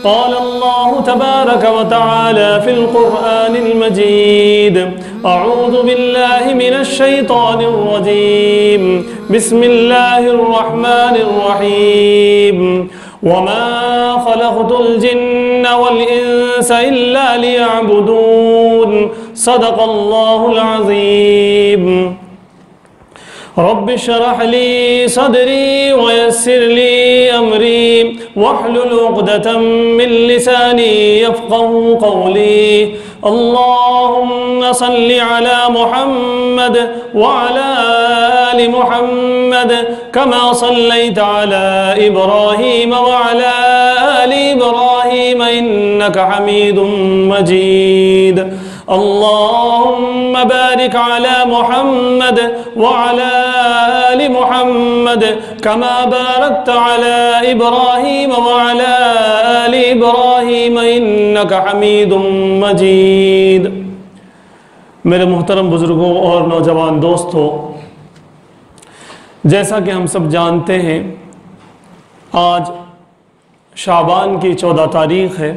قال الله تبارك وتعالى في القرآن المجيد أعوذ بالله من الشيطان الرجيم بسم الله الرحمن الرحيم وما خلقت الجن والإنس إلا ليعبدون صدق الله العظيم رب اشرح لي صدري ويسر لي أمري واحلل عقدة من لساني يفقهوا قولي اللهم صل على محمد وعلى آل محمد كما صليت على إبراهيم وعلى آل إبراهيم إنك حميد مجيد اللهم بارك على محمد وعلى آل محمد كما باركت على إبراهيم وعلى آل إبراهيم إنك حميد مجيد۔ میرے محترم بزرگوں اور نوجوان دوستوں، جیسا کہ ہم سب جانتے ہیں آج شعبان کی 14 تاریخ ہے۔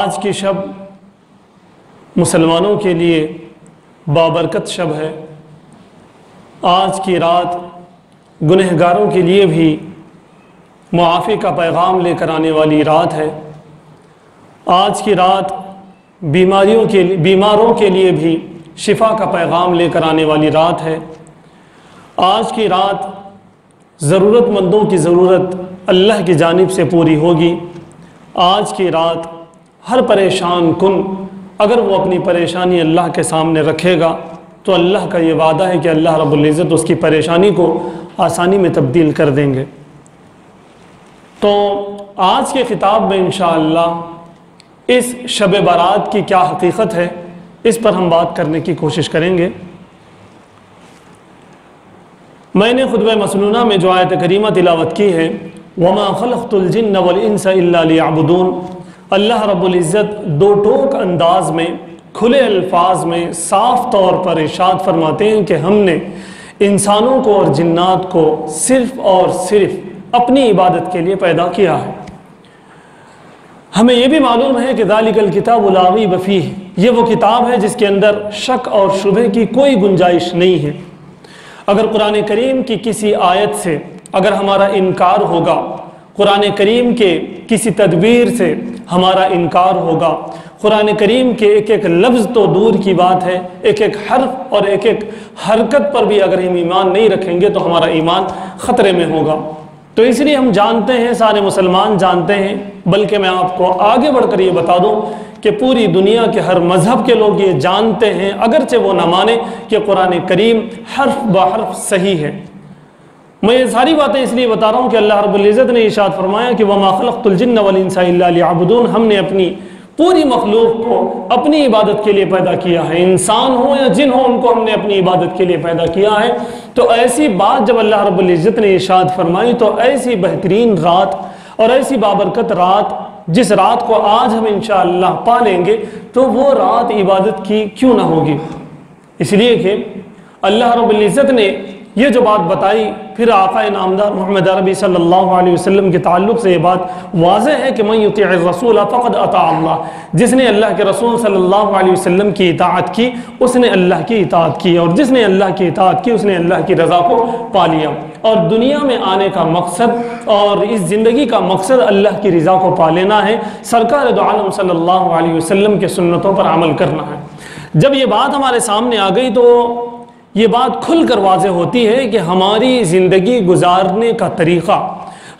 آج کی شب مسلمانوں کے لیے بابرکت شب ہے۔ آج کی رات گنہگاروں کے لیے بھی معافی کا پیغام لے کر آنے والی رات ہے۔ آج کی رات بیماروں کے لیے بھی شفا کا پیغام لے کر آنے والی رات ہے۔ آج کی رات ضرورت مندوں کی ضرورت اللہ کی جانب سے پوری ہوگی۔ آج کی رات ہر پریشان کن اگر وہ اپنی پریشانی اللہ کے سامنے رکھے گا تو اللہ کا یہ وعدہ ہے کہ اللہ رب العزت اس کی پریشانی کو آسانی میں تبدیل کر دیں گے۔ تو آج کے خطاب میں انشاءاللہ اس شب برات کی کیا حقیقت ہے اس پر ہم بات کرنے کی کوشش کریں گے۔ میں نے خطبہ مسنونہ میں جو آیت کریمہ تلاوت کی ہے وَمَا خَلَقْتُ الْجِنَّ وَالْإِنسَ إِلَّا لِيَعْبُدُونَ، اللہ رب العزت دو ٹوک انداز میں کھلے الفاظ میں صاف طور پر ارشاد فرماتے ہیں کہ ہم نے انسانوں کو اور جنات کو صرف اور صرف اپنی عبادت کے لیے پیدا کیا ہے۔ ہمیں یہ بھی معلوم ہے کہ ذَلِكَ الْكِتَابُ لَا رَيْبَ فِيهِ، یہ وہ کتاب ہے جس کے اندر شک اور شبہ کی کوئی گنجائش نہیں ہے۔ اگر قرآن کریم کی کسی آیت سے اگر ہمارا انکار ہوگا، قرآن کریم کے کسی تدبیر سے ہمارا انکار ہوگا، قرآن کریم کے ایک ایک لفظ تو دور کی بات ہے، ایک ایک حرف اور ایک ایک حرکت پر بھی اگر ہم ایمان نہیں رکھیں گے تو ہمارا ایمان خطرے میں ہوگا۔ تو اس لیے ہم جانتے ہیں، سارے مسلمان جانتے ہیں، بلکہ میں آپ کو آگے بڑھ کر یہ بتا دوں کہ پوری دنیا کے ہر مذہب کے لوگ یہ جانتے ہیں اگرچہ وہ نہ مانیں کہ قرآن کریم حرف بحرف صحیح ہے۔ میں یہ ساری باتیں اس لیے بتا رہا ہوں کہ اللہ رب العزت نے ارشاد فرمایا کہ وَمَا خَلَقْتُ الْجِنَّ وَالْإِنسَ إِلَّا لِيَعْبُدُونَ، ہم نے اپنی پوری مخلوق کو اپنی عبادت کے لیے پیدا کیا ہے، انسان ہو یا جن ہو ان کو ہم نے اپنی عبادت کے لیے پیدا کیا ہے۔ تو ایسی بات جب اللہ رب العزت نے ارشاد فرمائی تو ایسی بہترین رات اور ایسی بابرکت رات جس رات کو آج ہم انشاءاللہ پا لیں گے تو وہ رات عبادت کی کیوں نہ ہوگی؟ اس لیے کہ اللہ رب العزت نے یہ جو بات بتائی، پھر آقا نامدار محمد عربی صلی اللہ علیہ وسلم کے تعلق سے یہ بات واضح ہے کہ من یطیع الرسول فقد اطاع اللہ، جس نے اللہ کے رسول صلی اللہ علیہ وسلم کی اطاعت کی اس نے اللہ کی اطاعت کی، اور جس نے اللہ کی اطاعت کی اس نے اللہ کی رضا کو پا لیا۔ اور دنیا میں آنے کا مقصد اور اس زندگی کا مقصد اللہ کی رضا کو پا لینا ہے، سرکار دو عالم صلی اللہ علیہ وسلم کے سنتوں پر عمل کرنا ہے۔ جب یہ بات ہمارے سامنے آ گئی تو یہ بات کھل کر واضح ہوتی ہے کہ ہماری زندگی گزارنے کا طریقہ،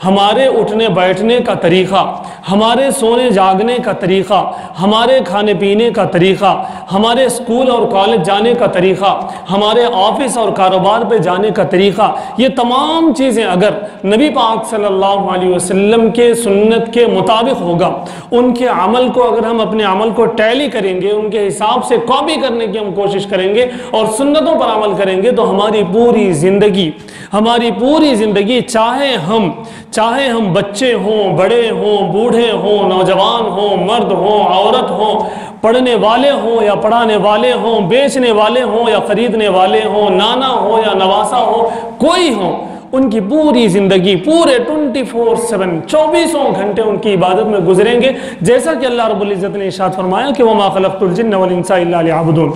ہمارے اٹھنے بیٹھنے کا طریقہ، ہمارے سونے جاگنے کا طریقہ، ہمارے کھانے پینے کا طریقہ، ہمارے اسکول اور کالج جانے کا طریقہ، ہمارے آفس اور کاروبار پہ جانے کا طریقہ، یہ تمام چیزیں اگر نبی پاک صلی اللہ علیہ وسلم کے سنت کے مطابق ہوگا، ان کے عمل کو اگر ہم اپنے عمل کو ٹیلی کریں گے، ان کے حساب سے کاپی کرنے کی ہم کوشش کریں گے اور سنتوں پر عمل کریں گے تو ہماری پوری زندگی چاہے ہم بچے ہوں، بڑے ہوں، بوڑھے ہوں، نوجوان ہوں، مرد ہوں، عورت ہوں، پڑھنے والے ہوں یا پڑھانے والے ہوں، بیچنے والے ہوں یا خریدنے والے ہوں، نانا ہو یا نواسا ہو، کوئی ہو، ان کی پوری زندگی پورے 24/7 24 گھنٹے ان کی عبادت میں گزریں گے، جیسا کہ اللہ رب العزت نے ارشاد فرمایا کہ وَمَا خَلَقْتُ الْجِنَّ وَالْإِنسَ إِلَّا لِيَعْبُدُونَ،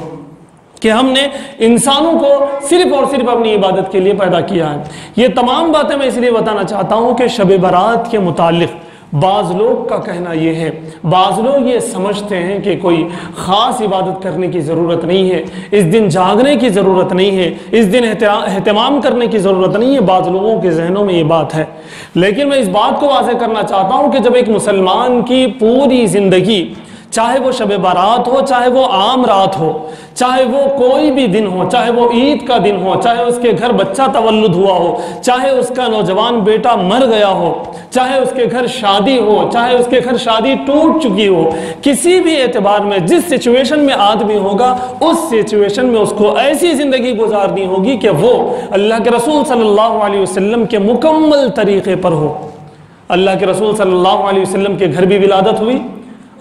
کہ ہم نے انسانوں کو صرف اور صرف اپنی عبادت کے لیے پیدا کیا ہے۔ یہ تمام باتیں میں اس لیے بتانا چاہتا ہوں کہ شب برات کے متعلق بعض لوگ کا کہنا یہ ہے، بعض لوگ یہ سمجھتے ہیں کہ کوئی خاص عبادت کرنے کی ضرورت نہیں ہے، اس دن جاگنے کی ضرورت نہیں ہے، اس دن اہتمام کرنے کی ضرورت نہیں ہے۔ بعض لوگوں کے ذہنوں میں یہ بات ہے، لیکن میں اس بات کو واضح کرنا چاہتا ہوں کہ جب ایک مسلمان کی پوری زندگی، چاہے وہ شب برات ہو، چاہے وہ عام رات ہو، چاہے وہ کوئی بھی دن ہو، چاہے وہ عید کا دن ہو، چاہے اس کے گھر بچہ تولد ہوا ہو، چاہے اس کا نوجوان بیٹا مر گیا ہو، چاہے اس کے گھر شادی ہو، چاہے اس کے گھر شادی ٹوٹ چکی ہو، کسی بھی اعتبار میں جس سچویشن میں آدمی ہوگا، اس سچویشن میں اس کو ایسی زندگی گزارنی ہوگی کہ وہ اللہ کے رسول صلی اللہ علیہ وسلم کے مکمل طریقے پر ہو۔ اللہ کے رسول صلی اللہ علیہ وسلم کے گھر بھی ولادت ہوئی،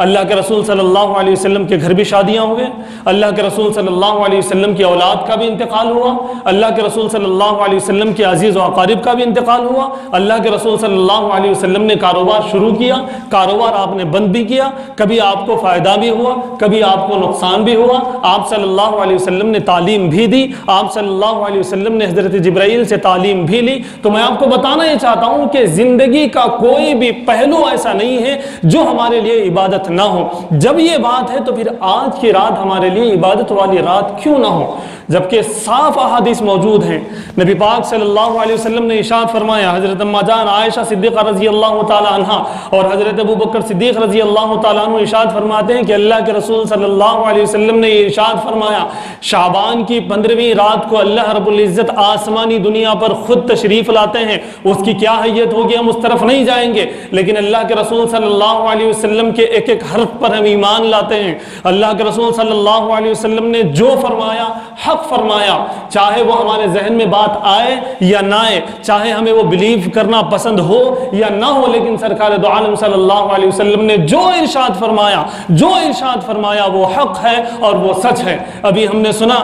اللہ کے رسول صلی اللہ علیہ وسلم کے گھر بھی شادیاں ہوئے، اللہ کے رسول صلی اللہ علیہ وسلم کی اولاد کا بھی انتقال ہوا، اللہ کے رسول صلی اللہ علیہ وسلم کے عزیز و اقارب کا بھی انتقال ہوا، اللہ کے رسول صلی اللہ علیہ وسلم نے کاروبار شروع کیا، کاروبار آپ نے بند بھی کیا، کبھی آپ کو فائدہ بھی ہوا، کبھی آپ کو نقصان بھی ہوا، آپ صلی اللہ علیہ وسلم نے تعلیم بھی دی، آپ صلی اللہ علیہ وسلم نے حضرت جبرائیل سے تعلیم بھی لی۔ تو میں آپ کو بتانا یہ چاہتا ہوں کہ زندگی کا کوئی بھی پہلو ایسا نہیں ہے جو ہمارے لیے عبادت نہ ہو۔ جب یہ بات ہے تو پھر آج کی رات ہمارے لیے عبادت والی رات کیوں نہ ہو، جبکہ صاف احادیث موجود ہیں۔ نبی پاک صلی اللہ علیہ وسلم نے ارشاد فرمایا، حضرت اما جان عائشہ صدیقہ رضی اللہ تعالی عنہا اور حضرت ابو بکر صدیق رضی اللہ تعالیٰ عنہ ارشاد فرماتے ہیں کہ اللہ کے رسول صلی اللہ علیہ وسلم نے یہ ارشاد فرمایا، شعبان کی 15ویں رات کو اللہ رب العزت آسمانی دنیا پر خود تشریف لاتے ہیں۔ اس کی کیا حیت ہوگی ہم اس طرف نہیں جائیں گے، لیکن اللہ کے رسول صلی اللہ علیہ وسلم کے ایک ایک حرف پر ہم ایمان لاتے ہیں۔ اللہ کے رسول صلی اللہ علیہ وسلم نے جو فرمایا حق فرمایا، چاہے وہ ہمارے ذہن میں بات آئے یا نہ آئے، چاہے ہمیں وہ بلیو کرنا پسند ہو یا نہ ہو، لیکن سرکار دو عالم صلی اللہ علیہ وسلم نے جو ارشاد فرمایا وہ حق ہے اور وہ سچ ہے۔ ابھی ہم نے سنا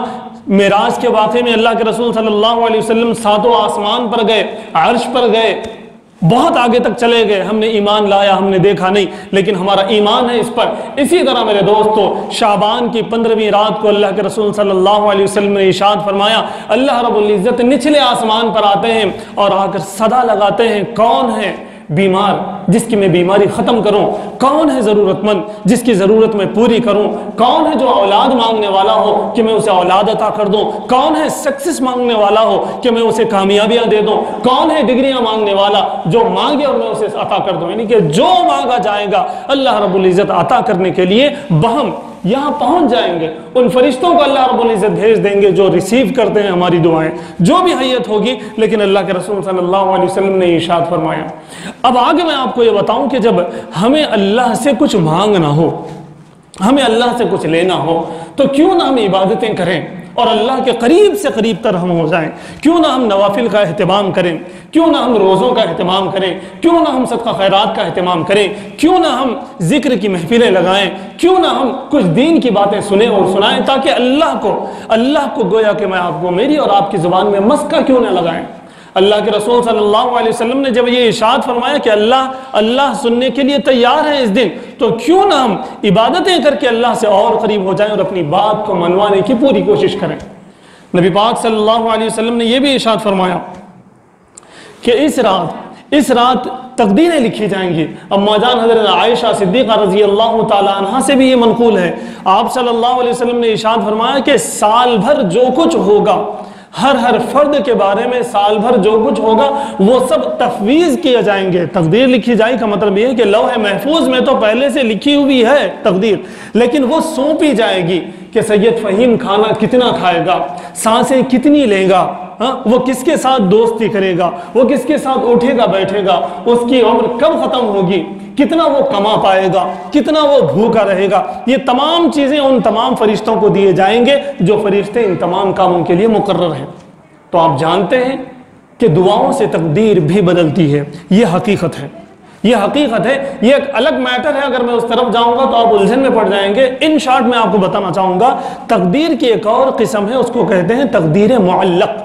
معراج کے واقعے میں اللہ کے رسول صلی اللہ علیہ وسلم 7 آسمان پر گئے، عرش پر گئے، بہت آگے تک چلے گئے، ہم نے ایمان لایا، ہم نے دیکھا نہیں، لیکن ہمارا ایمان ہے اس پر۔ اسی طرح میرے دوستو، شعبان کی 15ویں رات کو اللہ کے رسول صلی اللہ علیہ وسلم نے ارشاد فرمایا، اللہ رب العزت نچلے آسمان پر آتے ہیں اور آ کر صدا لگاتے ہیں، کون ہے بیمار جس کی میں بیماری ختم کروں، کون ہے ضرورت مند جس کی ضرورت میں پوری کروں، کون ہے جو اولاد مانگنے والا ہو کہ میں اسے اولاد عطا کر دوں، کون ہے سکسس مانگنے والا ہو کہ میں اسے کامیابیاں دے دوں، کون ہے ڈگریاں مانگنے والا جو مانگے اور میں اسے عطا کر دوں۔ یعنی کہ جو مانگا جائے گا اللہ رب العزت عطا کرنے کے لیے بہم یہاں پہنچ جائیں گے۔ ان فرشتوں کو اللہ رب العزت بھیج دیں گے جو ریسیو کرتے ہیں ہماری دعائیں، جو بھی حیت ہوگی۔ لیکن اللہ کے رسول صلی اللہ علیہ وسلم نے ارشاد فرمایا۔ اب آگے میں آپ کو یہ بتاؤں کہ جب ہمیں اللہ سے کچھ مانگنا ہو، ہمیں اللہ سے کچھ لینا ہو، تو کیوں نہ ہم عبادتیں کریں اور اللہ کے قریب سے قریب تر ہم ہو جائیں، کیوں نہ ہم نوافل کا اہتمام کریں، کیوں نہ ہم روزوں کا اہتمام کریں، کیوں نہ ہم صدقہ خیرات کا اہتمام کریں، کیوں نہ ہم ذکر کی محفلیں لگائیں، کیوں نہ ہم کچھ دین کی باتیں سنیں اور سنائیں، تاکہ اللہ کو گویا کہ میں آپ کو میری اور آپ کی زبان میں مسکہ کیوں نہ لگائیں۔ اللہ کے رسول صلی اللہ علیہ وسلم نے جب یہ ارشاد فرمایا کہ اللہ سننے کے لیے تیار ہے اس دن، تو کیوں نہ ہم عبادتیں کر کے اللہ سے اور قریب ہو جائیں اور اپنی بات کو منوانے کی پوری کوشش کریں۔ نبی پاک صلی اللہ علیہ وسلم نے یہ بھی ارشاد فرمایا کہ اس رات تقدیریں لکھی جائیں گی۔ اما جان حضرت عائشہ صدیقہ رضی اللہ تعالی عنہا سے بھی یہ منقول ہے، آپ صلی اللہ علیہ وسلم نے ارشاد فرمایا کہ سال بھر جو کچھ ہوگا، ہر فرد کے بارے میں سال بھر جو کچھ ہوگا وہ سب تفویض کیے جائیں گے۔ تقدیر لکھی جائے کا مطلب یہ ہے کہ لوح محفوظ میں تو پہلے سے لکھی ہوئی ہے تقدیر، لیکن وہ سونپی جائے گی کہ سید فہیم کھانا کتنا کھائے گا، سانسیں کتنی لے گا، وہ کس کے ساتھ دوستی کرے گا، وہ کس کے ساتھ اٹھے گا بیٹھے گا، اس کی عمر کب ختم ہوگی، کتنا وہ کما پائے گا، کتنا وہ بھوکا رہے گا۔ یہ تمام چیزیں ان تمام فرشتوں کو دیے جائیں گے جو فرشتے ان تمام کاموں کے لیے مقرر ہیں۔ تو آپ جانتے ہیں کہ دعاؤں سے تقدیر بھی بدلتی ہے، یہ حقیقت ہے، یہ حقیقت ہے۔ یہ ایک الگ میٹر ہے، اگر میں اس طرف جاؤں گا تو آپ الجھن میں پڑ جائیں گے۔ ان شارٹ میں آپ کو بتانا چاہوں گا، تقدیر کی ایک اور قسم ہے، اس کو کہتے ہیں تقدیر معلق۔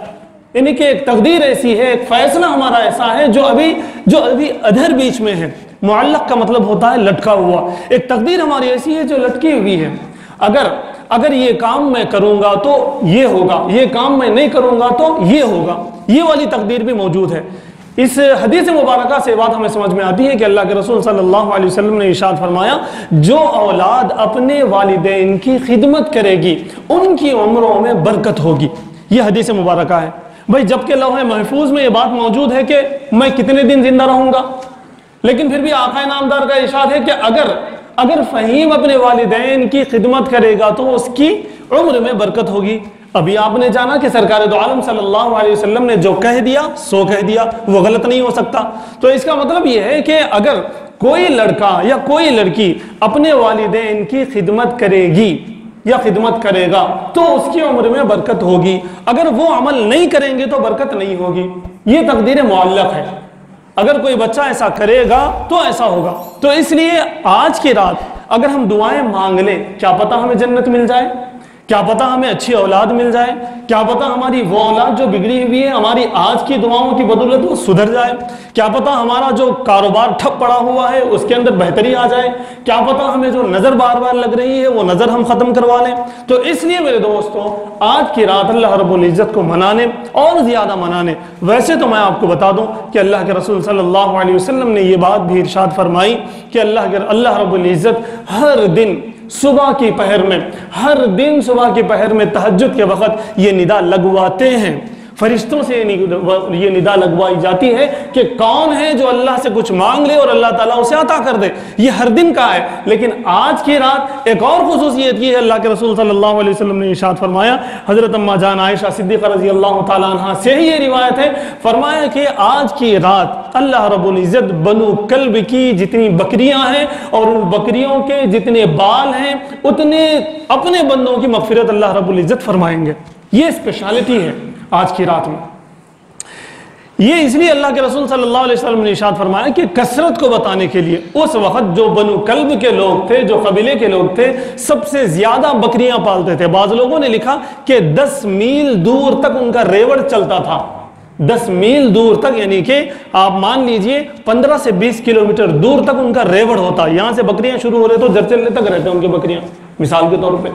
یعنی کہ ایک تقدیر ایسی ہے، ایک فیصلہ ہمارا ایسا ہے جو ابھی ادھر بیچ میں ہے۔ معلق کا مطلب ہوتا ہے لٹکا ہوا۔ ایک تقدیر ہماری ایسی ہے جو لٹکی ہوئی ہے، اگر یہ کام میں کروں گا تو یہ ہوگا، یہ کام میں نہیں کروں گا تو یہ ہوگا، یہ والی تقدیر بھی موجود ہے۔ اس حدیث مبارکہ سے بات ہمیں سمجھ میں آتی ہے کہ اللہ کے رسول صلی اللہ علیہ وسلم نے ارشاد فرمایا، جو اولاد اپنے والدین کی خدمت کرے گی ان کی عمروں میں برکت ہوگی۔ یہ حدیث مبارکہ ہے بھائی، جبکہ لوح محفوظ میں یہ بات موجود ہے کہ میں کتنے دن زندہ رہوں گا، لیکن پھر بھی آقا نامدار کا ارشاد ہے کہ اگر فہیم اپنے والدین کی خدمت کرے گا تو اس کی عمر میں برکت ہوگی۔ ابھی آپ نے جانا کہ سرکار دو عالم صلی اللہ علیہ وسلم نے جو کہہ دیا سو کہہ دیا، وہ غلط نہیں ہو سکتا۔ تو اس کا مطلب یہ ہے کہ اگر کوئی لڑکا یا کوئی لڑکی اپنے والدین کی خدمت کرے گی یا خدمت کرے گا تو اس کی عمر میں برکت ہوگی، اگر وہ عمل نہیں کریں گے تو برکت نہیں ہوگی۔ یہ تقدیر معلق ہے، اگر کوئی بچہ ایسا کرے گا تو ایسا ہوگا۔ تو اس لیے آج کی رات اگر ہم دعائیں مانگ لیں، کیا پتہ ہمیں جنت مل جائے، کیا پتہ ہمیں اچھی اولاد مل جائے، کیا پتہ ہماری وہ اولاد جو بگڑی ہوئی ہے ہماری آج کی دعاؤں کی بدولت وہ سدھر جائے، کیا پتہ ہمارا جو کاروبار ٹھپ پڑا ہوا ہے اس کے اندر بہتری آ جائے، کیا پتہ ہمیں جو نظر بار بار لگ رہی ہے وہ نظر ہم ختم کروا لیں۔ تو اس لیے میرے دوستوں، آج کی رات اللہ رب العزت کو منانے اور زیادہ منانے۔ ویسے تو میں آپ کو بتا دوں کہ اللہ کے رسول صلی اللہ علیہ وسلم نے یہ بات بھی ارشاد فرمائی کہ اللہ رب العزت ہر دن صبح کی پہر میں، ہر دن صبح کی پہر میں تہجد کے وقت یہ ندا لگواتے ہیں، فرشتوں سے یہ ندا لگوائی جاتی ہے کہ کون ہے جو اللہ سے کچھ مانگ لے اور اللہ تعالیٰ اسے عطا کر دے۔ یہ ہر دن کا ہے، لیکن آج کی رات ایک اور خصوصیت یہ ہے، اللہ کے رسول صلی اللہ علیہ وسلم نے ارشاد فرمایا، حضرت اما جان عائشہ صدیقہ رضی اللہ تعالیٰ عنہ سے ہی یہ روایت ہے، فرمایا کہ آج کی رات اللہ رب العزت بنو کلب کی جتنی بکریاں ہیں اور ان بکریوں کے جتنے بال ہیں اتنے اپنے بندوں کی مغفرت اللہ رب العزت فرمائیں گے۔ یہ اسپیشالٹی ہے آج کی رات میں۔ یہ اس لیے اللہ کے رسول صلی اللہ علیہ وسلم نے ارشاد فرمایا کہ کثرت کو بتانے کے لیے اس وقت جو بنو کلب کے لوگ تھے، جو قبیلے کے لوگ تھے، سب سے زیادہ بکریاں پالتے تھے۔ بعض لوگوں نے لکھا کہ 10 میل دور تک ان کا ریوڑ چلتا تھا، 10 میل دور تک، یعنی کہ آپ مان لیجئے 15 سے 20 کلومیٹر دور تک ان کا ریوڑ ہوتا۔ یہاں سے بکریاں شروع ہو رہے تو جرچلے تک رہتے ہیں ان کی بکریاں، مثال کے طور پہ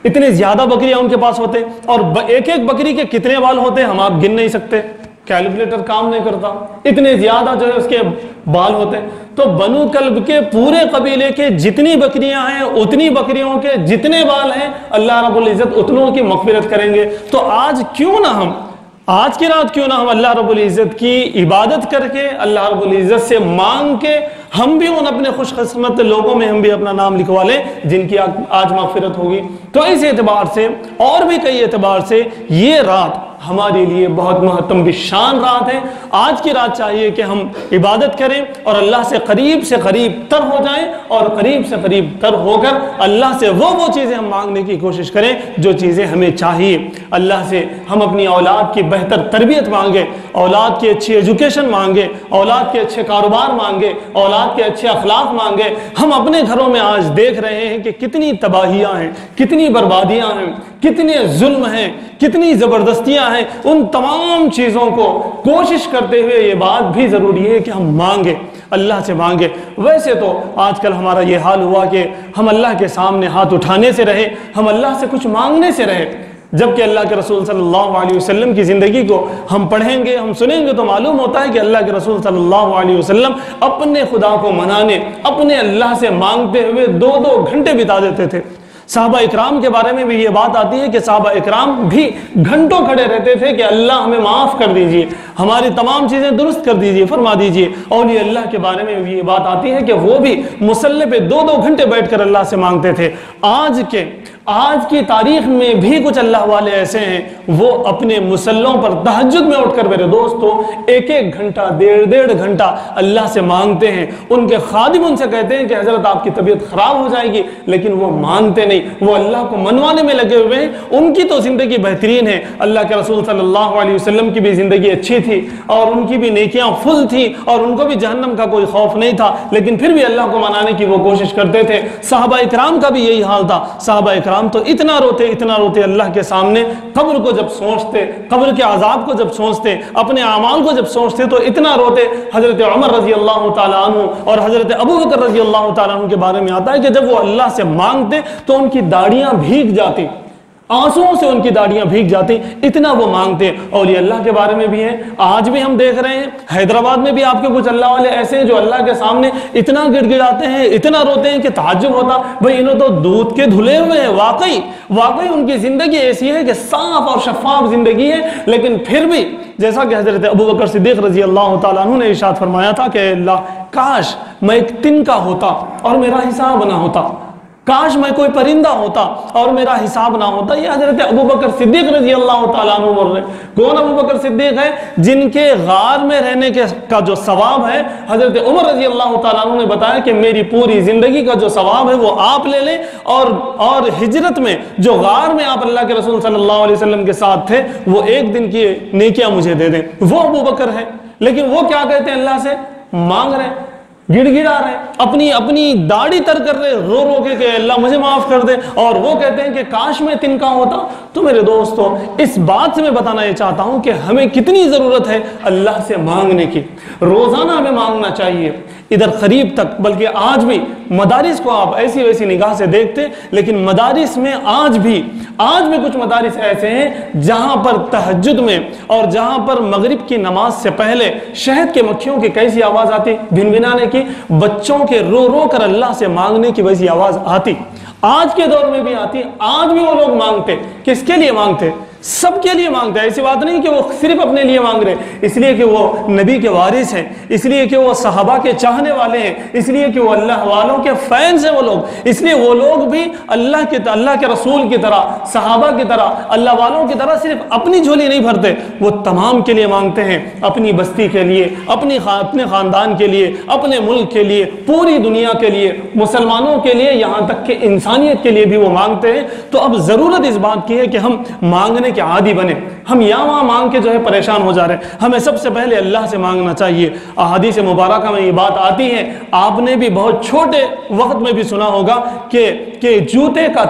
اتنے زیادہ بکریاں ان کے پاس ہوتے، اور ایک ایک بکری کے کتنے بال ہوتے ہم آپ گن نہیں سکتے، کیلکولیٹر کام نہیں کرتا، اتنے زیادہ جو ہے اس کے بال ہوتے۔ تو بنو کلب کے پورے قبیلے کے جتنی بکریاں ہیں اتنی بکریوں کے جتنے بال ہیں اللہ رب العزت اتنوں کی مغفرت کریں گے۔ تو آج کی رات کیوں نہ ہم اللہ رب العزت کی عبادت کر کے، اللہ رب العزت سے مانگ کے، ہم بھی ان اپنے خوش قسمت لوگوں میں ہم بھی اپنا نام لکھوا لیں جن کی آج مغفرت ہوگی۔ تو اس اعتبار سے اور بھی کئی اعتبار سے یہ رات ہمارے لیے بہت مہتم بشان رات ہے۔ آج کی رات چاہیے کہ ہم عبادت کریں اور اللہ سے قریب تر ہو جائیں، اور قریب سے قریب تر ہو کر اللہ سے وہ چیزیں ہم مانگنے کی کوشش کریں جو چیزیں ہمیں چاہیے۔ اللہ سے ہم اپنی اولاد کی بہتر تربیت مانگیں، اولاد کی اچھی ایجوکیشن مانگیں، اولاد کے اچھے کاروبار مانگیں، اولاد کے اچھے اخلاق مانگیں۔ ہم اپنے گھروں میں آج دیکھ رہے ہیں کہ کتنی تباہیاں ہیں، کتنی بربادیاں ہیں، کتنے ظلم ہیں، کتنی زبردستیاں ہیں۔ ان تمام چیزوں کو کوشش کرتے ہوئے یہ بات بھی ضروری ہے کہ ہم مانگیں، اللہ سے مانگیں۔ ویسے تو آج کل ہمارا یہ حال ہوا کہ ہم اللہ کے سامنے ہاتھ اٹھانے سے رہے، ہم اللہ سے کچھ مانگنے سے رہے، جبکہ اللہ کے رسول صلی اللہ علیہ وسلم کی زندگی کو ہم پڑھیں گے، ہم سنیں گے تو معلوم ہوتا ہے کہ اللہ کے رسول صلی اللہ علیہ وسلم اپنے خدا کو منانے، اپنے اللہ سے مانگتے ہوئے 2 گھنٹے بتا دیتے تھے۔ صحابہ اکرام کے بارے میں بھی یہ بات آتی ہے کہ صحابہ اکرام بھی گھنٹوں کھڑے رہتے تھے کہ اللہ ہمیں معاف کر دیجئے، ہماری تمام چیزیں درست کر دیجئے، فرما دیجئے۔ اولیاء اللہ کے بارے میں بھی یہ بات آتی ہے کہ وہ بھی مصلی پہ 2 گھنٹے بیٹھ کر اللہ سے مانگتے تھے۔ آج کی تاریخ میں بھی کچھ اللہ والے ایسے ہیں، وہ اپنے مصلوں پر تہجد میں اٹھ کر میرے دوستو 1 گھنٹہ 1.5 گھنٹہ اللہ سے مانگتے ہیں۔ ان کے خادم ان سے کہتے ہیں کہ حضرت آپ کی طبیعت خراب ہو جائے گی، لیکن وہ مانتے نہیں، وہ اللہ کو منوانے میں لگے ہوئے ہیں۔ ان کی تو زندگی بہترین ہے، اللہ کے رسول صلی اللہ علیہ وسلم کی بھی زندگی اچھی تھی اور ان کی بھی نیکیاں فل تھی اور ان کو بھی جہنم کا کوئی خوف نہیں تھا، لیکن پھر بھی اللہ کو منانے کی وہ کوشش کرتے تھے۔ صحابہ اکرام کا بھی یہی حال تھا۔ صحابہ اکرام کرام تو اتنا روتے اللہ کے سامنے، قبر کو جب سوچتے، قبر کے عذاب کو جب سوچتے، اپنے اعمال کو جب سوچتے تو اتنا روتے۔ حضرت عمر رضی اللہ تعالیٰ عنہ اور حضرت ابو بکر رضی اللہ تعالیٰ عنہ کے بارے میں آتا ہے کہ جب وہ اللہ سے مانگتے تو ان کی داڑیاں بھیگ جاتی، آنسوؤں سے ان کی داڑیاں بھیگ جاتی، اتنا وہ مانگتے۔ اولیاء اللہ کے بارے میں بھی ہیں، آج بھی ہم دیکھ رہے ہیں حیدرآباد میں بھی آپ کے کچھ اللہ والے ایسے ہیں جو اللہ کے سامنے اتنا گڑ گڑاتے ہیں، اتنا روتے ہیں کہ تعجب ہوتا، بھئی انہوں تو دودھ کے دھلے ہوئے ہیں۔ واقعی ان کی زندگی ایسی ہے کہ صاف اور شفاف زندگی ہے، لیکن پھر بھی جیسا کہ حضرت ابو بکر صدیق رضی اللہ تعالیٰ عنہ نے ارشاد فرمایا تھا کہ اللہ کاش میں ایک تنکا ہوتا اور میرا حساب نہ ہوتا، کاش میں کوئی پرندہ ہوتا اور میرا حساب نہ ہوتا۔ یہ حضرت ابو بکر صدیق رضی اللہ تعالیٰ عنہ بول رہے ہیں۔ کون ابو بکر صدیق ہے؟ جن کے غار میں رہنے کا جو ثواب ہے، حضرت عمر رضی اللہ تعالیٰ عنہ نے بتایا کہ میری پوری زندگی کا جو ثواب ہے وہ آپ لے لیں، اور ہجرت میں جو غار میں آپ اللہ کے رسول صلی اللہ علیہ وسلم کے ساتھ تھے وہ ایک دن کی نیکیاں مجھے دے دیں۔ وہ ابو بکر ہے، لیکن وہ کیا کہتے ہیں؟ اللہ سے مانگ رہے ہیں، گڑ گڑا رہے، اپنی داڑھی تر کر رہے، رو رو کے کہ اللہ مجھے معاف کر دے، اور وہ کہتے ہیں کہ کاش میں تنکا ہوتا۔ تو میرے دوستو، اس بات سے میں بتانا یہ چاہتا ہوں کہ ہمیں کتنی ضرورت ہے اللہ سے مانگنے کی۔ روزانہ ہمیں مانگنا چاہیے، ادھر قریب تک، بلکہ آج بھی مدارس کو آپ ایسی ویسی نگاہ سے دیکھتے، لیکن مدارس میں آج بھی کچھ مدارس ایسے ہیں جہاں پر تہجد میں اور جہاں پر مغرب کی نماز سے پہلے شہد کے مکھیوں کی کیسی آواز آتی، بھنبھنانے کی، بچوں کے رو رو کر اللہ سے مانگنے کی ویسی آواز آتی، آج کے دور میں بھی آتی۔ آج بھی وہ لوگ مانگتے، کس کے لیے مانگتے؟ سب کے لیے مانگتے ہیں۔ ایسی بات نہیں کہ وہ صرف اپنے لیے مانگ رہے، اس لیے کہ وہ نبی کے وارث ہیں، اس لیے کہ وہ صحابہ کے چاہنے والے ہیں، اس لیے کہ وہ اللہ والوں کے فینس ہیں وہ لوگ، اس لیے وہ لوگ بھی اللہ کے رسول کی طرح، صحابہ کی طرح، اللہ والوں کی طرح صرف اپنی جھولی نہیں بھرتے، وہ تمام کے لیے مانگتے ہیں، اپنی بستی کے لیے، اپنے خاندان کے لیے، اپنے ملک کے لیے، پوری دنیا کے لیے، مسلمانوں کے لیے، یہاں تک کہ انسانیت کے لیے بھی وہ مانگتے ہیں۔ تو اب ضرورت اس بات کی ہے کہ ہم مانگنے کے عادی بنے، ہم یہاں وہاں مانگ کے جو ہے پریشان ہو جا رہے ہیں۔ ہمیں سب سے پہلے اللہ سے مانگنا چاہیے۔ احادیث مبارکہ میں یہ بات آتی ہے، آپ نے بھی بہت چھوٹے وقت میں بھی سنا ہوگا کہ جوتے کا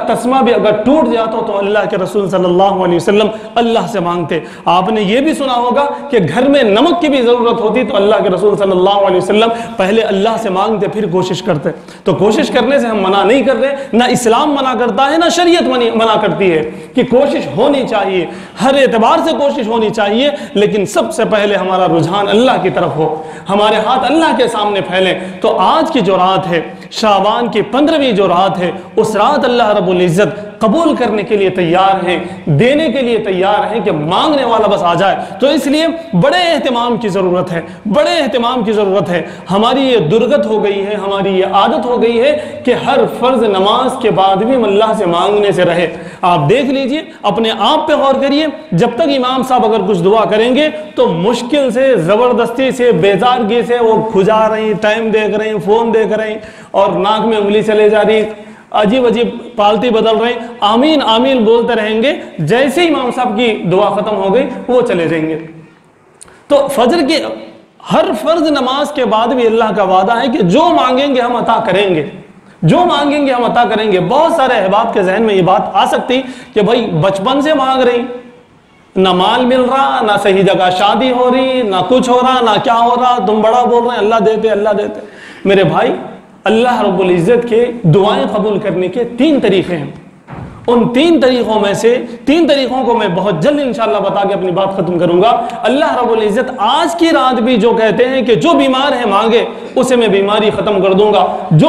تسمہ بھی اگر ٹوٹ جاتا تو اللہ کے رسول صلی اللہ علیہ وسلم اللہ سے مانگتے۔ آپ نے یہ بھی سنا ہوگا کہ گھر میں نمک کی بھی ضرورت ہوتی تو اللہ کے رسول صلی اللہ علیہ وسلم پہلے اللہ سے مانگتے پھر کوشش کرتے۔ تو کوشش کرنے سے ہم منع نہیں کر رہے، نہ اسلام منع کرتا ہے نہ شریعت منع کرتی ہے کہ کوشش ہونی چاہیے، ہر اعتبار سے کوشش ہونی چاہیے، لیکن سب سے پہلے ہمارا رجحان اللہ کی طرف ہو، ہمارے ہاتھ اللہ کے سامنے پھیلیں۔ تو آج کی جو رات ہے، شعبان کی 15ویں جو رات ہے، اس رات اللہ رب العزت قبول کرنے کے لیے تیار ہیں، دینے کے لیے تیار ہیں کہ مانگنے والا بس آ جائے۔ تو اس لیے بڑے اہتمام کی ضرورت ہے، ہماری یہ درگت ہو گئی ہے، ہماری یہ عادت ہو گئی ہے کہ ہر فرض نماز کے بعد بھی ہم اللہ سے مانگنے سے رہے۔ آپ دیکھ لیجئے، اپنے آپ پہ غور کریے، جب تک امام صاحب اگر کچھ دعا کریں گے تو مشکل سے، زبردستی سے، بیزارگی سے وہ کھجا رہی، ٹائم دیکھ رہی، فون دیکھ رہی، اور ناک میں انگلی چلے جا رہی، عجیب پالتی بدل رہے ہیں، آمین آمین بولتے رہیں گے، جیسے امام صاحب کی دعا ختم ہو گئی وہ چلے جائیں گے۔ تو فجر کی ہر فرض نماز کے بعد بھی اللہ کا وعدہ ہے کہ جو مانگیں گے ہم عطا کریں گے، جو مانگیں گے ہم عطا کریں گے۔ بہت سارے احباب کے ذہن میں یہ بات آ سکتی کہ بھائی بچپن سے مانگ رہی، نہ مال مل رہا، نہ صحیح جگہ شادی ہو رہی، نہ کچھ ہو رہا، نہ کیا ہو رہا، تم بڑا بول رہے ہیں اللہ دیتے۔ میرے بھائی، اللہ رب العزت کے دعائیں قبول کرنے کے 3 طریقے ہیں، ان 3 طریقوں میں سے 3 طریقوں کو میں بہت جلد انشاءاللہ بتا کے اپنی بات ختم کروں گا۔ اللہ رب العزت آج کی رات بھی جو کہتے ہیں کہ جو بیمار ہے مانگے، اسے میں بیماری ختم کر دوں گا، جو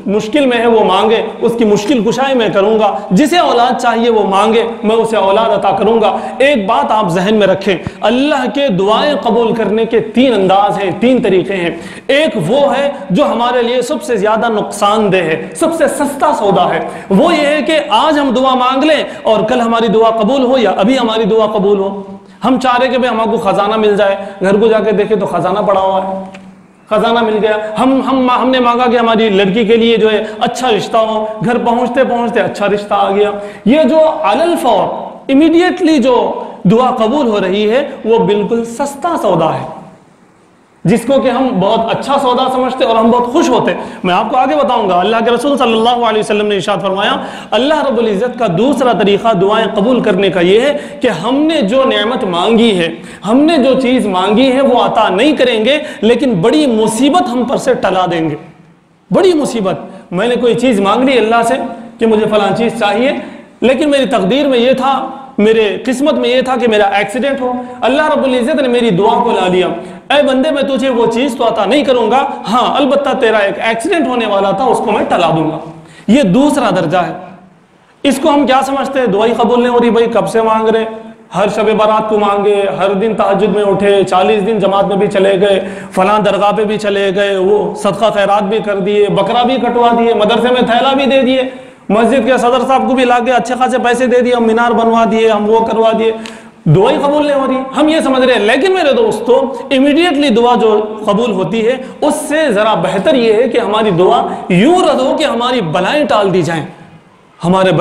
مشکل میں ہے وہ مانگے، اس کی مشکل کشائی میں کروں گا، جسے اولاد چاہیے وہ مانگے، میں اسے اولاد عطا کروں گا۔ ایک بات آپ ذہن میں رکھیں، اللہ کے دعائیں قبول کرنے کے 3 انداز ہیں، 3 طریقے ہیں۔ ایک وہ ہے جو ہمارے لیے سب سے زیادہ نقصان دہ ہے، سب سے سستا سودا ہے، وہ یہ ہے کہ آج ہم دعا مانگ لیں اور کل ہماری دعا قبول ہو یا ابھی ہماری دعا قبول ہو۔ ہم چاہ رہے کہ ہم کو خزانہ مل جائے، گھر کو جا کے دیکھیں تو خزانہ پڑا ہوا ہے، خزانہ مل گیا۔ ہم نے مانگا کہ ہماری لڑکی کے لیے جو ہے اچھا رشتہ ہو، گھر پہنچتے اچھا رشتہ آ گیا۔ یہ جو علی الفور امیڈیٹلی جو دعا قبول ہو رہی ہے وہ بالکل سستا سودا ہے، جس کو کہ ہم بہت اچھا سودا سمجھتے اور ہم بہت خوش ہوتے. میں آپ کو آگے بتاؤں گا. اللہ کے رسول صلی اللہ علیہ وسلم نے ارشاد فرمایا اللہ رب العزت کا دوسرا طریقہ دعائیں قبول کرنے کا یہ ہے کہ ہم نے جو نعمت مانگی ہے, ہم نے جو چیز مانگی ہے وہ عطا نہیں کریں گے, لیکن بڑی مصیبت ہم پر سے ٹلا دیں گے. بڑی مصیبت, میں نے کوئی چیز مانگ لی اللہ سے کہ مجھے فلاں چیز چاہیے, لیکن میری تقدیر میں یہ تھا, میرے قسمت میں یہ تھا کہ میرا ایکسیڈنٹ ہو. اللہ رب العزت نے میری دعا کو لا لیا, اے بندے میں تجھے وہ چیز تو عطا نہیں کروں گا, ہاں البتہ تیرا ایک ایکسیڈنٹ ہونے والا تھا, اس کو میں ٹلا دوں گا. یہ دوسرا درجہ ہے. اس کو ہم کیا سمجھتے ہیں؟ دعائی قبول نہیں ہو رہی, بھائی کب سے مانگ رہے, ہر شب برات کو مانگے, ہر دن تہجد میں اٹھے, 40 دن جماعت میں بھی چلے گئے, فلاں درگاہ پہ بھی چلے گئے, وہ صدقہ خیرات بھی کر دیے, بکرا بھی کٹوا دیے, مدرسے میں تھیلا بھی دے دیے, مسجد کے صدر صاحب کو بھی لا کے اچھے خاصے پیسے دے دیے, ہم مینار بنوا دیے, ہم وہ کروا دیے, دعائی قبول نہیں ہو رہی. ہم یہ سمجھ رہے ہیں. لیکن میرے دوستو, امیڈیٹلی دعا جو قبول ہوتی ہے اس سے ذرا بہتر یہ ہے کہ ہماری دعا یوں رد ہو کہ ہماری بلائیں ٹال دی جائیں. ہمارے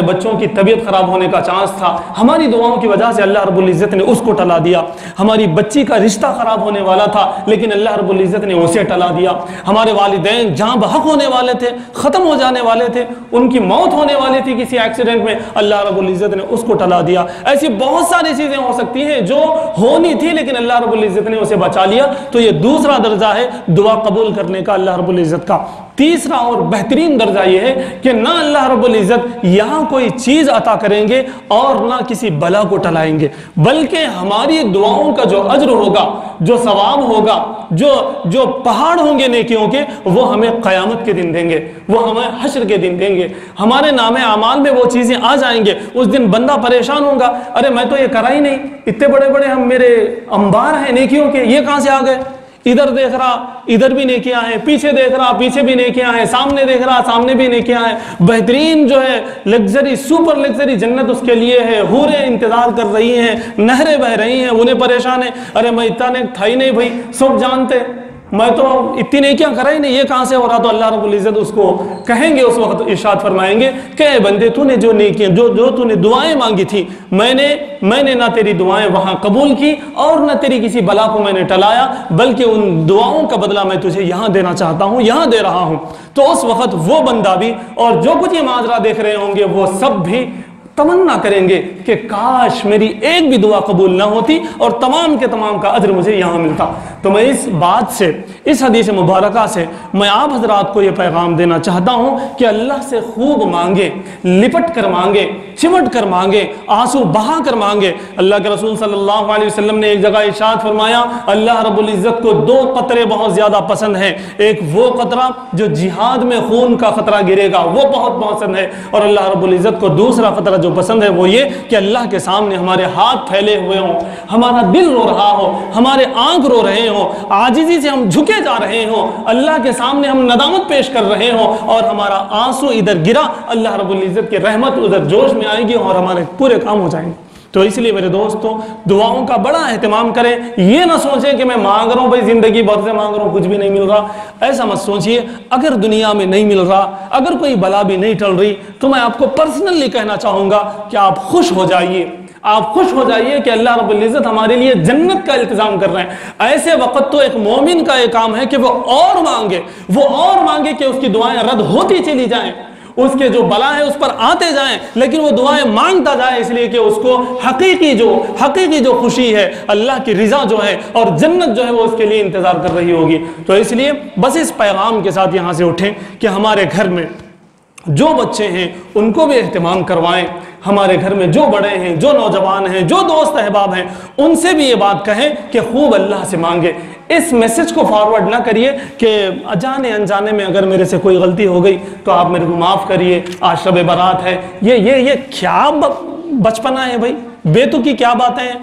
بچوں کی طبیعت خراب ہونے کا چانس تھا, ہماری دعاؤں کی وجہ سے اللہ رب العزت نے اس کو ٹلا دیا. ہماری بچی کا رشتہ خراب ہونے والا تھا, لیکن اللہ رب العزت نے اسے ٹلا دیا. ہمارے والدین جہاں بحق ہونے والے تھے, ختم ہو جانے والے تھے, ان کی موت ہونے والی تھی کسی ایکسیڈنٹ میں, اللہ رب العزت نے اس کو ٹلا دیا. ایسی بہت ساری چیزیں ہو سکتی ہیں جو ہونی تھی لیکن اللہ رب العزت نے اسے بچا لیا. تو یہ دوسرا درجہ ہے دعا قبول کرنے کا اللہ رب العزت کا. تیسرا اور بہترین درجہ یہ ہے کہ نہ اللہ رب العزت یہاں کوئی چیز عطا کریں گے اور نہ کسی بلا کو ٹلائیں گے, بلکہ ہماری دعاؤں کا جو اجر ہوگا, جو ثواب ہوگا, جو پہاڑ ہوں گے نیکیوں کے, وہ ہمیں قیامت کے دن دیں گے, وہ ہمیں حشر کے دن دیں گے. ہمارے نام اعمال میں وہ چیزیں آ جائیں گے. اس دن بندہ پریشان ہوگا, ارے میں تو یہ کرا ہی نہیں, اتنے بڑے بڑے ہم میرے انبار ہیں نیکیوں کے, یہ کہاں سے آ گئے؟ ادھر دیکھ رہا, ادھر بھی نیکیاں ہیں, پیچھے دیکھ رہا, پیچھے بھی نیکیاں ہیں, سامنے دیکھ رہا, سامنے بھی نیکیاں ہیں. بہترین جو ہے لگزری, سپر لگزری جنت اس کے لیے ہے, حوریں انتظار کر رہی ہیں, نہریں بہ رہی ہیں, انہیں پریشان ہے, ارے میں اتنا نیک تھا ہی نہیں بھائی, سب جانتے, میں تو اتنی نیکیاں کرا ہی نہیں, یہ کہاں سے ہو رہا؟ تو اللہ رب العزت اس کو کہیں گے, اس وقت ارشاد فرمائیں گے کہ اے بندے, تو نے جو نیکیاں, جو تو نے دعائیں مانگی تھی, میں نے نہ تیری دعائیں وہاں قبول کی اور نہ تیری کسی بلا کو میں نے ٹلایا, بلکہ ان دعاؤں کا بدلہ میں تجھے یہاں دینا چاہتا ہوں, یہاں دے رہا ہوں. تو اس وقت وہ بندہ بھی اور جو کچھ یہ ماجرا دیکھ رہے ہوں گے وہ سب بھی تمنا کریں گے کہ کاش میری ایک بھی دعا قبول نہ ہوتی اور تمام کے تمام کا اجر مجھے یہاں ملتا. تو میں اس بات سے, اس حدیث مبارکہ سے میں آپ حضرات کو یہ پیغام دینا چاہتا ہوں کہ اللہ سے خوب مانگے, لپٹ کر مانگے, چمٹ کر مانگے, آنسو بہا کر مانگے. اللہ کے رسول صلی اللہ علیہ وسلم نے ایک جگہ ارشاد فرمایا اللہ رب العزت کو 2 قطرے بہت زیادہ پسند ہیں. ایک وہ قطرہ جو جہاد میں خون کا خطرہ گرے گا, وہ بہت پسند ہے, اور اللہ رب العزت کو دوسرا قطرہ جو پسند ہے وہ یہ کہ اللہ کے سامنے ہمارے ہاتھ پھیلے ہوئے ہوں, ہمارا دل رو رہا ہو, ہمارے آنکھ رو رہے ہوں, عاجزی سے ہم جھکے جا رہے ہوں, اللہ کے سامنے ہم ندامت پیش کر رہے ہوں, اور ہمارا آنسو ادھر گرا, اللہ رب العزت کی رحمت ادھر جوش میں آئے گی اور ہمارے پورے کام ہو جائیں گے. تو اس لیے میرے دوستوں, دعاؤں کا بڑا اہتمام کریں. یہ نہ سوچیں کہ میں مانگ رہا ہوں بھائی زندگی بھر سے مانگ رہا ہوں, کچھ بھی نہیں مل رہا. ایسا مت سوچئے. اگر دنیا میں نہیں مل رہا, اگر کوئی بلا بھی نہیں ٹل رہی, تو میں آپ کو پرسنلی کہنا چاہوں گا کہ آپ خوش ہو جائیے. آپ خوش ہو جائیے کہ اللہ رب العزت ہمارے لیے جنت کا التزام کر رہے ہیں. ایسے وقت تو ایک مومن کا یہ کام ہے کہ وہ اور مانگے کہ اس کی دعائیں رد ہوتی چلی جائیں, اس کے جو بلا ہے اس پر آتے جائیں, لیکن وہ دعائیں مانگتا جائے, اس لیے کہ اس کو حقیقی جو خوشی ہے, اللہ کی رضا جو ہے اور جنت جو ہے وہ اس کے لیے انتظار کر رہی ہوگی. تو اس لیے بس اس پیغام کے ساتھ یہاں سے اٹھیں کہ ہمارے گھر میں جو بچے ہیں ان کو بھی اہتمام کروائیں. ہمارے گھر میں جو بڑے ہیں, جو نوجوان ہیں, جو دوست احباب ہیں, ان سے بھی یہ بات کہیں کہ خوب اللہ سے مانگے. اس میسج کو فارورڈ نہ کریے کہ جانے انجانے میں اگر میرے سے کوئی غلطی ہو گئی تو آپ میرے کو معاف کریے, آج شب برات ہے. یہ کیا بچپنا ہے بھائی, بے تو کی کیا باتیں ہیں.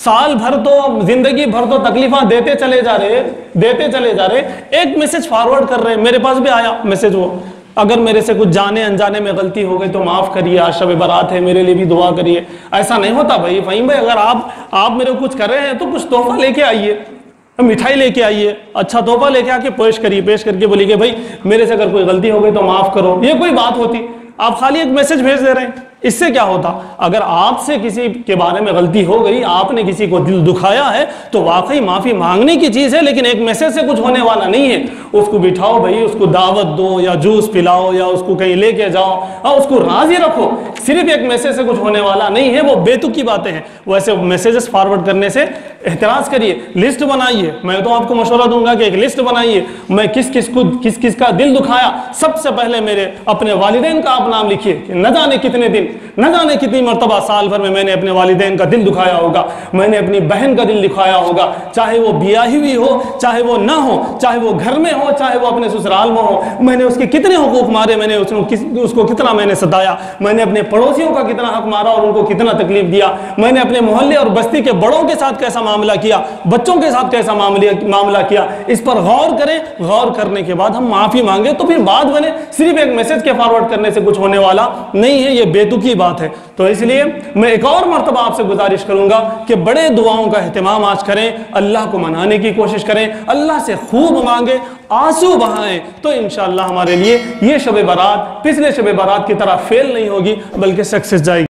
سال بھر تو, زندگی بھر تو تکلیفاں دیتے چلے جا رہے, ایک میسج فارورڈ کر رہے. میرے پاس بھی آیا میسج, وہ اگر میرے سے کچھ جانے انجانے میں غلطی ہو گئی تو معاف کریے, آج شب برات ہے, میرے لیے بھی دعا کریے. ایسا نہیں ہوتا بھائی. فہیم بھائی, اگر آپ میرے کو کچھ کر رہے ہیں تو کچھ تحفہ لے کے آئیے, مٹھائی لے کے آئیے, اچھا تحفہ لے کے آ کے پیش کر کے بولیے کہ بھائی میرے سے اگر کوئی غلطی ہو گئی تو معاف کرو. یہ کوئی بات ہوتی؟ آپ خالی ایک میسج بھیج دے رہے ہیں, اس سے کیا ہوتا؟ اگر آپ سے کسی کے بارے میں غلطی ہو گئی، آپ نے کسی کو دل دکھایا ہے، تو واقعی معافی مانگنے کی چیز ہے، لیکن ایک میسج سے کچھ ہونے والا نہیں ہے۔ اس کو بٹھاؤ بھائی، اس کو دعوت دو یا جوس پلاؤ یا اس کو کہیں لے کے جاؤ اور اس کو راضی رکھو، صرف ایک میسج سے کچھ ہونے والا نہیں ہے، وہ بے تکی باتیں ہیں۔ ویسے میسیجز فارورڈ کرنے سے احتراز کریے، لسٹ بنائیے، میں تو آپ کو مشورہ دوں گا کہ ایک لسٹ بنائیے، میں کس کس کا دل دکھایا، سب سے پہلے میرے اپنے والدین کا آپ نام لکھیے کہ نہ جانے کتنے دن، نہ جانے کتنی مرتبہ سال بھر میں نے اپنے والدین کا دل دکھایا ہوگا، میں نے اپنی بہن کا دل دکھایا ہوگا، چاہے وہ بیاہی ہوئی ہو، چاہے وہ نہ ہو، چاہے وہ گھر میں ہو، چاہے وہ اپنے سسرال میں ہو، میں نے اس کے کتنے حقوق مارے، میں نے اس کو کتنا میں نے ستایا، میں نے اپنے پڑوسیوں کا کتنا حق مارا اور ان کو کتنا تکلیف دیا، میں نے اپنے محلے اور بستی کے بڑوں کے ساتھ کیسا معاملہ کیا، بچوں کے ساتھ کیسا معاملہ کیا، اس پر غور کریں۔ غور کرنے کے بعد ہم معافی مانگے تو پھر بات بنے، صرف ایک میسج کے فارورڈ کرنے سے کچھ ہونے والا نہیں ہے، یہ بے تکی بات ہے۔ تو اس لیے میں ایک اور مرتبہ آپ سے گزارش کروں گا کہ بڑے دعاؤں کا اہتمام آج کریں، اللہ کو منانے کی کوشش کریں، اللہ سے خوب مانگیں، آنسو بہائیں، تو انشاءاللہ ہمارے لیے یہ شب برات پچھلے شب برات کی طرح فیل نہیں ہوگی بلکہ سکسیس جائے گی۔